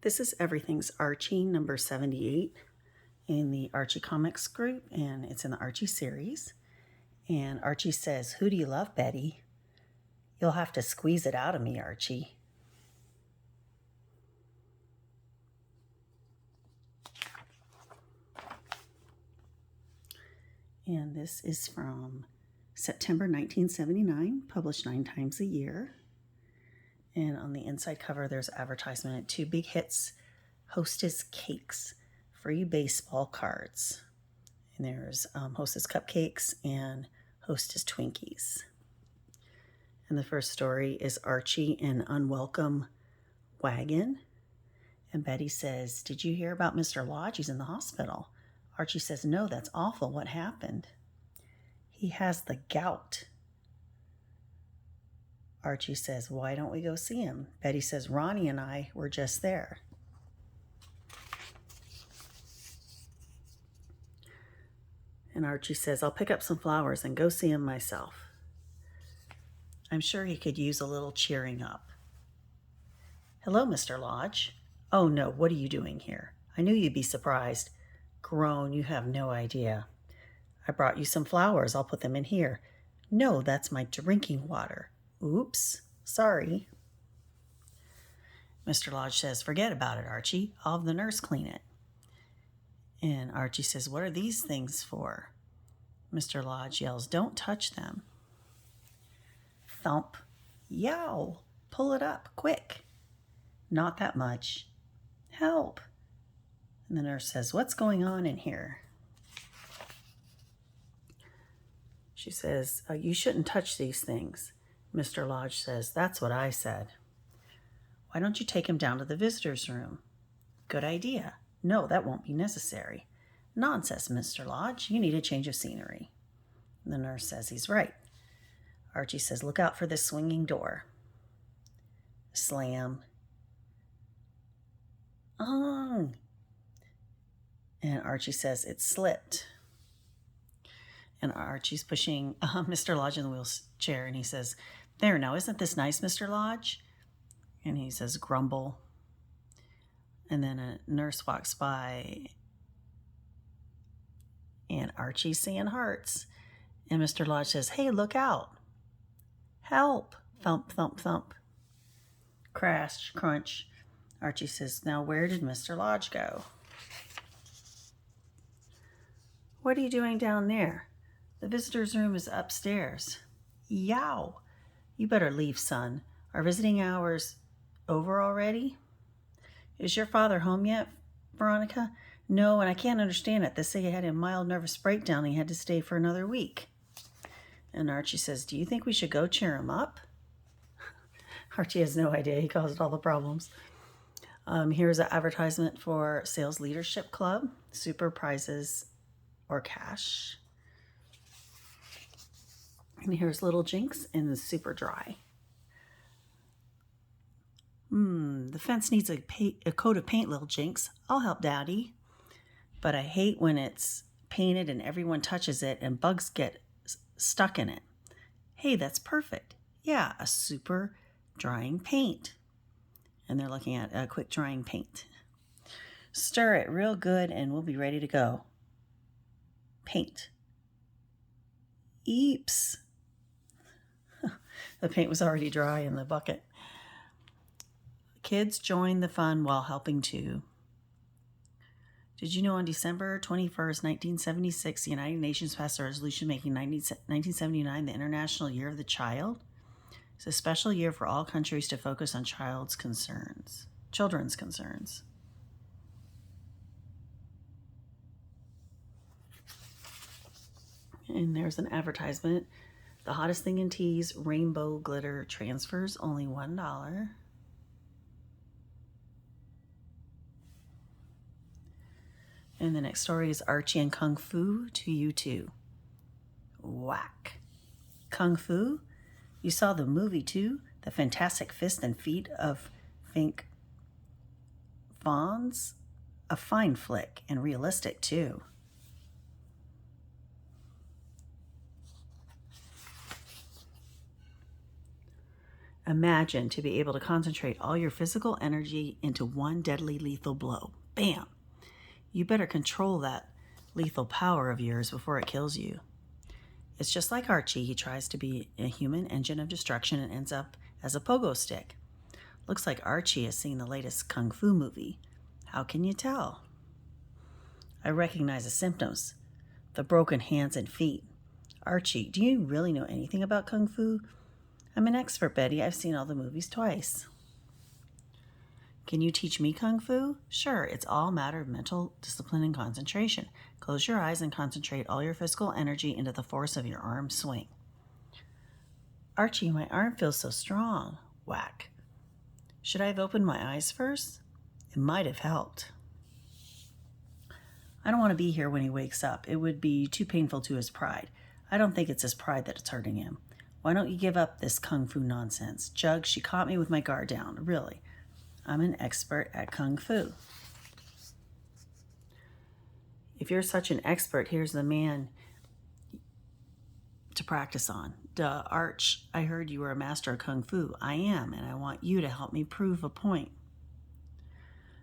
This is Everything's Archie number 78 in the Archie Comics group, and it's in the Archie series. And Archie says, "Who do you love, Betty? You'll have to squeeze it out of me, Archie." And this is from September 1979, published 9 times a year. And on the inside cover, there's advertisement, 2 big hits, Hostess Cakes, free baseball cards. And there's Hostess Cupcakes and Hostess Twinkies. And the first story is Archie in Unwelcome Wagon. And Betty says, "Did you hear about Mr. Lodge? He's in the hospital." Archie says, "No, that's awful. What happened?" "He has the gout." Archie says, "Why don't we go see him?" Betty says, "Ronnie and I were just there." And Archie says, "I'll pick up some flowers and go see him myself. I'm sure he could use a little cheering up." "Hello, Mr. Lodge." "Oh, no, what are you doing here? I knew you'd be surprised." "Grown, you have no idea." "I brought you some flowers. I'll put them in here." "No, that's my drinking water." "Oops, sorry." Mr. Lodge says, "Forget about it, Archie. I'll have the nurse clean it." And Archie says, "What are these things for?" Mr. Lodge yells, "Don't touch them." Thump. "Yow! Pull it up, quick." "Not that much." "Help." And the nurse says, "What's going on in here?" She says, "You shouldn't touch these things." Mr. Lodge says, "That's what I said." "Why don't you take him down to the visitor's room?" "Good idea." "No, that won't be necessary." "Nonsense, Mr. Lodge. You need a change of scenery." The nurse says he's right. Archie says, "Look out for this swinging door." Slam. And Archie says, "It slipped." And Archie's pushing Mr. Lodge in the wheelchair, and he says, "There, now, isn't this nice, Mr. Lodge?" And he says, "Grumble." And then a nurse walks by, and Archie's seeing hearts. And Mr. Lodge says, "Hey, look out." "Help." Thump, thump, thump. Crash, crunch. Archie says, "Now where did Mr. Lodge go?" "What are you doing down there?" "The visitor's room is upstairs." "Yow! You better leave, son. Are visiting hours over already?" "Is your father home yet, Veronica?" "No, and I can't understand it. They say he had a mild nervous breakdown and he had to stay for another week." And Archie says, "Do you think we should go cheer him up?" Archie has no idea. He caused all the problems. Here's an advertisement for Sales Leadership Club, super prizes or cash. And here's Little Jinx in the Super Dry. The fence needs a coat of paint, Little Jinx. I'll help, Daddy. But I hate when it's painted and everyone touches it and bugs get stuck in it. Hey, that's perfect. Yeah, a super drying paint. And they're looking at a quick drying paint. Stir it real good and we'll be ready to go. Paint. Eeps. The paint was already dry in the bucket. Kids join the fun while helping too. Did you know on December 21st, 1976, the United Nations passed a resolution making 1979 the International Year of the Child? It's a special year for all countries to focus on children's concerns. And there's an advertisement. The hottest thing in teas, rainbow glitter transfers, only $1. And the next story is Archie and Kung Fu to you too. Whack. Kung Fu? You saw the movie too? The fantastic fist and feet of Fink Fawns? A fine flick and realistic too. Imagine to be able to concentrate all your physical energy into one deadly lethal blow. Bam! You better control that lethal power of yours before it kills you. It's just like Archie. He tries to be a human engine of destruction and ends up as a pogo stick. Looks like Archie has seen the latest Kung Fu movie. How can you tell? I recognize the symptoms. The broken hands and feet. Archie, do you really know anything about Kung Fu? I'm an expert, Betty. I've seen all the movies twice. Can you teach me Kung Fu? Sure, it's all a matter of mental discipline and concentration. Close your eyes and concentrate all your physical energy into the force of your arm swing. Archie, my arm feels so strong. Whack. Should I have opened my eyes first? It might have helped. I don't want to be here when he wakes up. It would be too painful to his pride. I don't think it's his pride that's hurting him. Why don't you give up this Kung Fu nonsense? Jug, she caught me with my guard down. Really. I'm an expert at Kung Fu. If you're such an expert, here's the man to practice on. Duh, Arch, I heard you were a master of Kung Fu. I am, and I want you to help me prove a point.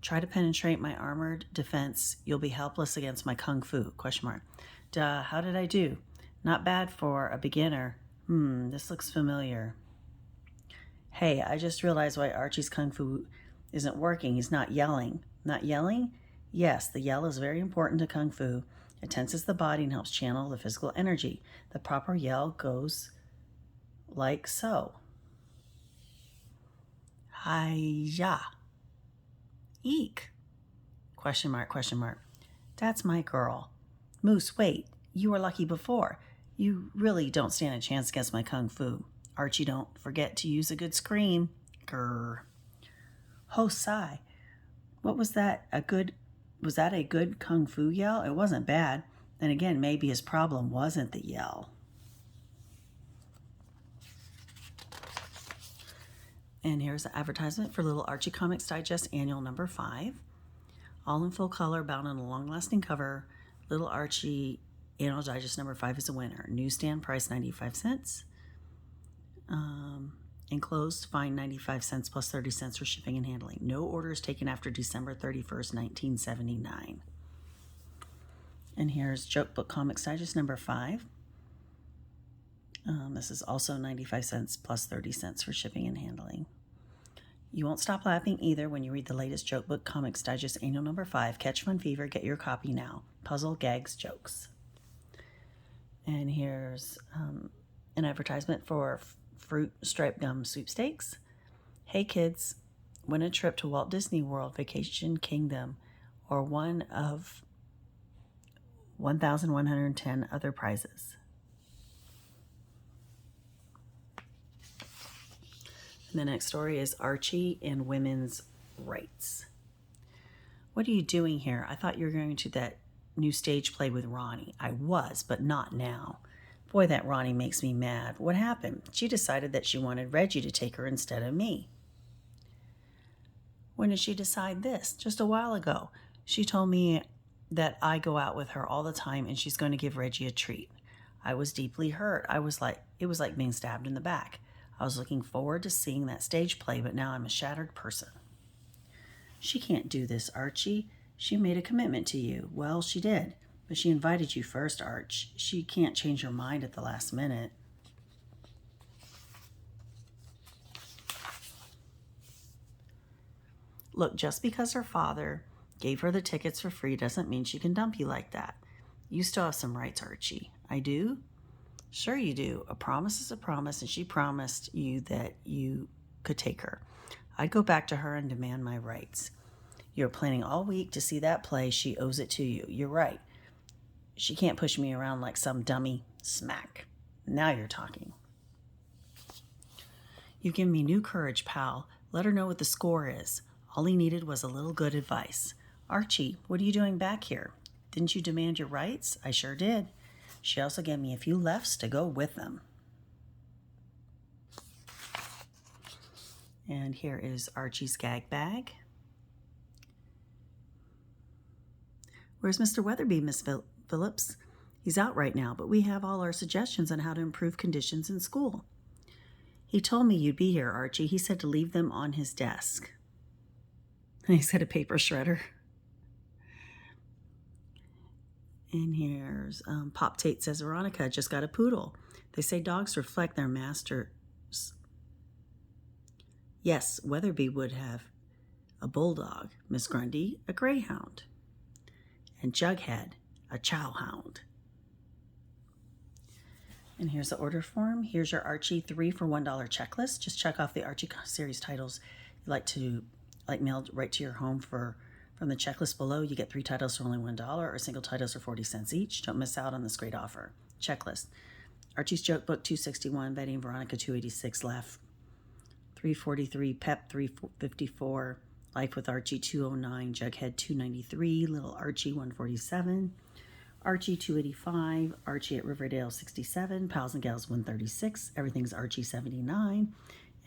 Try to penetrate my armored defense. You'll be helpless against my Kung Fu, ? Duh, how did I do? Not bad for a beginner. This looks familiar. Hey, I just realized why Archie's Kung Fu isn't working. He's not yelling. Not yelling? Yes, the yell is very important to Kung Fu. It tenses the body and helps channel the physical energy. The proper yell goes like so. Hi-ya. Eek. ? That's my girl. Moose, wait. You were lucky before. You really don't stand a chance against my Kung Fu. Archie, don't forget to use a good scream. Grr. Ho-sai. What was that? Was that a good Kung Fu yell? It wasn't bad. Then again, maybe his problem wasn't the yell. And here's the advertisement for Little Archie Comics Digest Annual Number 5. All in full color, bound on a long-lasting cover. Little Archie Annual Digest Number 5 is a winner. Newsstand price 95 cents. Enclosed, fine 95 cents plus 30 cents for shipping and handling. No orders taken after December 31st, 1979. And here's Joke Book Comics Digest Number 5. This is also 95 cents plus 30 cents for shipping and handling. You won't stop laughing either when you read the latest Joke Book Comics Digest Annual Number 5. Catch Fun Fever. Get your copy now. Puzzle, gags, jokes. And here's an advertisement for Fruit Striped Gum Sweepstakes. Hey kids, win a trip to Walt Disney World, Vacation Kingdom, or one of 1,110 other prizes. And the next story is Archie and Women's Rights. What are you doing here? I thought you were going to that new stage play with Ronnie. I was, but not now. Boy, that Ronnie makes me mad. What happened? She decided that she wanted Reggie to take her instead of me. When did she decide this? Just a while ago. She told me that I go out with her all the time and she's going to give Reggie a treat. I was deeply hurt. It was like being stabbed in the back. I was looking forward to seeing that stage play, but now I'm a shattered person. She can't do this, Archie. She made a commitment to you. Well, she did. But she invited you first, Arch. She can't change her mind at the last minute. Look, just because her father gave her the tickets for free doesn't mean she can dump you like that. You still have some rights, Archie. I do? Sure you do. A promise is a promise, and she promised you that you could take her. I'd go back to her and demand my rights. You're planning all week to see that play. She owes it to you. You're right. She can't push me around like some dummy. Smack. Now you're talking. You've given me new courage, pal. Let her know what the score is. All he needed was a little good advice. Archie, what are you doing back here? Didn't you demand your rights? I sure did. She also gave me a few lefts to go with them. And here is Archie's gag bag. Where's Mr. Weatherby, Miss Phillips? He's out right now, but we have all our suggestions on how to improve conditions in school. He told me you'd be here, Archie. He said to leave them on his desk. And he's got a paper shredder. And here's Pop Tate says, Veronica just got a poodle. They say dogs reflect their masters. Yes, Weatherby would have a bulldog. Miss Grundy, a greyhound. And Jughead, a chowhound. And here's the order form. Here's your Archie 3 for $1 checklist. Just check off the Archie series titles you'd like mailed right to your home from the checklist below. You get 3 titles for only $1 or single titles for 40 cents each. Don't miss out on this great offer. Checklist. Archie's Joke Book 261, Betty and Veronica 286, Laugh 343, Pep 354, Life with Archie 209, Jughead 293, Little Archie 147, Archie 285, Archie at Riverdale 67, Pals and Gals 136, Everything's Archie 79,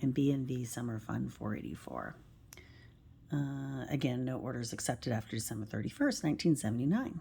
and B&V Summer Fun 484. Again, no orders accepted after December 31st, 1979.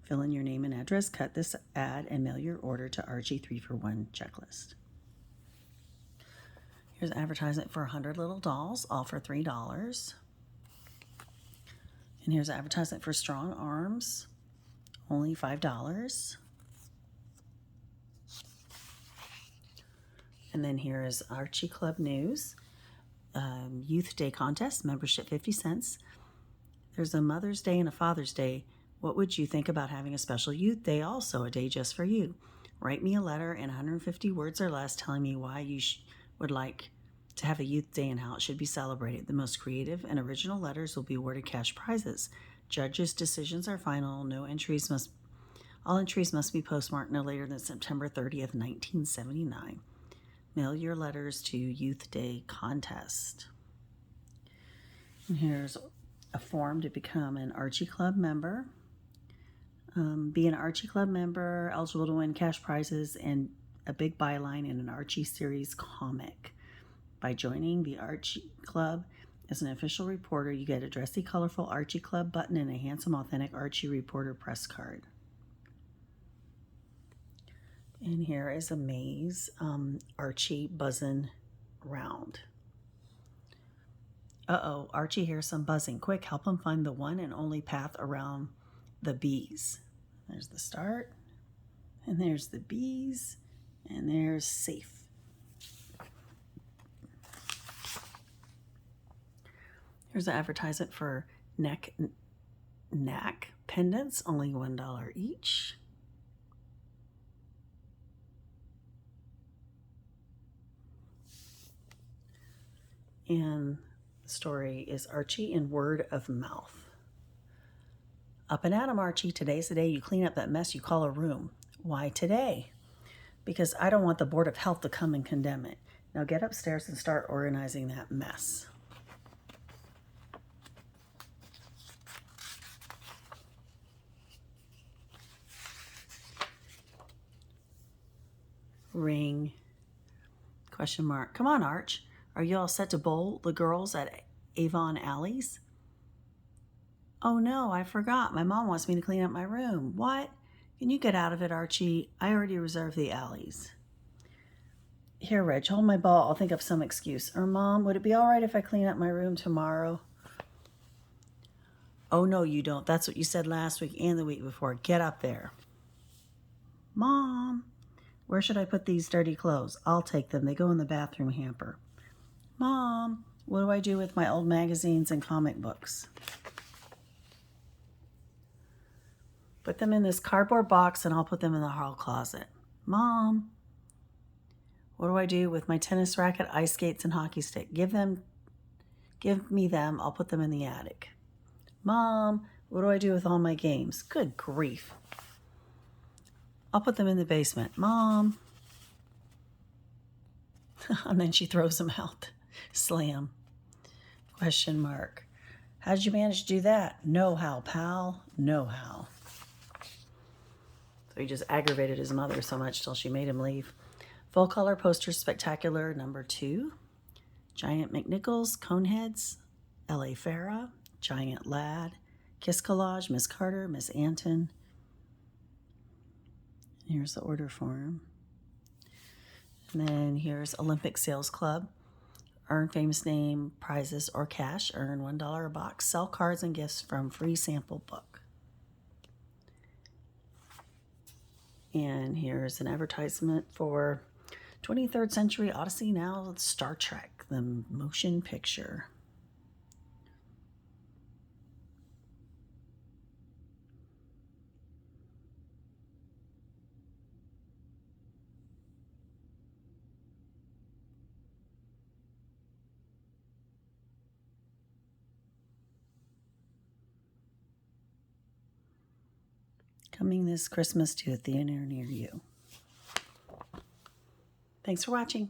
Fill in your name and address, cut this ad, and mail your order to Archie 3 for $1 checklist. Here's an advertisement for 100 Little Dolls, all for $3. And here's an advertisement for Strong Arms, only $5. And then here is Archie Club News. Youth Day contest, membership 50 cents. There's a Mother's Day and a Father's Day. What would you think about having a special Youth Day also, a day just for you? Write me a letter in 150 words or less telling me why you would like to have a Youth Day and how it should be celebrated. The most creative and original letters will be awarded cash prizes. Judges' decisions are final. All entries must be postmarked no later than September 30th, 1979. Mail your letters to Youth Day Contest. And here's a form to become an Archie Club member. Be an Archie Club member, eligible to win cash prizes and a big byline in an Archie series comic. By joining the Archie Club as an official reporter, you get a dressy, colorful Archie Club button and a handsome, authentic Archie reporter press card. And here is a maze, Archie buzzing round. Uh-oh, Archie hears some buzzing. Quick, help him find the one and only path around the bees. There's the start, and there's the bees, and there's safe. Here's an advertisement for neck pendants, only $1 each. And the story is Archie and Word of Mouth. Up and at 'em, Archie. Today's the day you clean up that mess you call a room. Why today? Because I don't want the Board of Health to come and condemn it. Now get upstairs and start organizing that mess. Ring. Question mark. Come on, Arch. Are you all set to bowl the girls at Avon Alley's? Oh no, I forgot. My mom wants me to clean up my room. What? Can you get out of it, Archie? I already reserved the alleys. Here, Reg, hold my ball. I'll think of some excuse. Or, Mom, would it be all right if I clean up my room tomorrow? Oh, no, you don't. That's what you said last week and the week before. Get up there. Mom, where should I put these dirty clothes? I'll take them. They go in the bathroom hamper. Mom, what do I do with my old magazines and comic books? Put them in this cardboard box and I'll put them in the hall closet. Mom, what do I do with my tennis racket, ice skates, and hockey stick? Give me them. I'll put them in the attic. Mom, what do I do with all my games? Good grief. I'll put them in the basement. Mom. And then she throws them out. Slam. Question mark. How did you manage to do that? No how, pal. No how. So he just aggravated his mother so much till she made him leave. Full color poster spectacular #2. Giant McNichols, Coneheads, L.A. Farah, Giant Lad, Kiss Collage, Miss Carter, Miss Anton. Here's the order form. And then here's Olympic Sales Club. Earn famous name, prizes, or cash. Earn $1 a box. Sell cards and gifts from free sample book. And here's an advertisement for 23rd Century Odyssey Now Star Trek, the motion picture. Coming this Christmas to a theater near you. Thanks for watching.